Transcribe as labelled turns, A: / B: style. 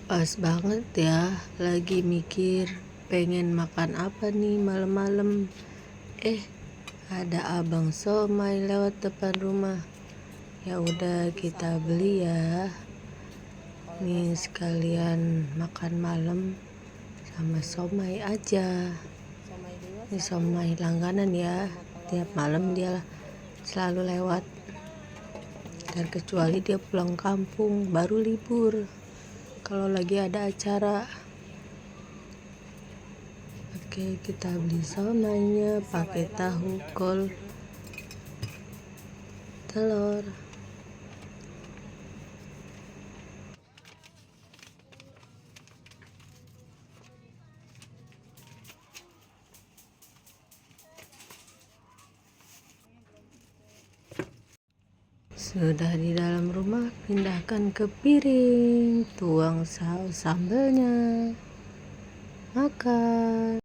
A: Pas banget ya, lagi mikir pengen makan apa nih malam-malam. Ada abang somai lewat depan rumah. Ya udah kita beli ya. Nih sekalian makan malam sama somai aja. Ini somai langganan ya. Tiap malam dia selalu lewat. Terkecuali dia pulang kampung baru libur. Kalau lagi ada acara. Oke, kita beli somainya pakai tahu, kol, telur. Sudah di dalam rumah, pindahkan ke piring, tuang saus sambelnya, makan.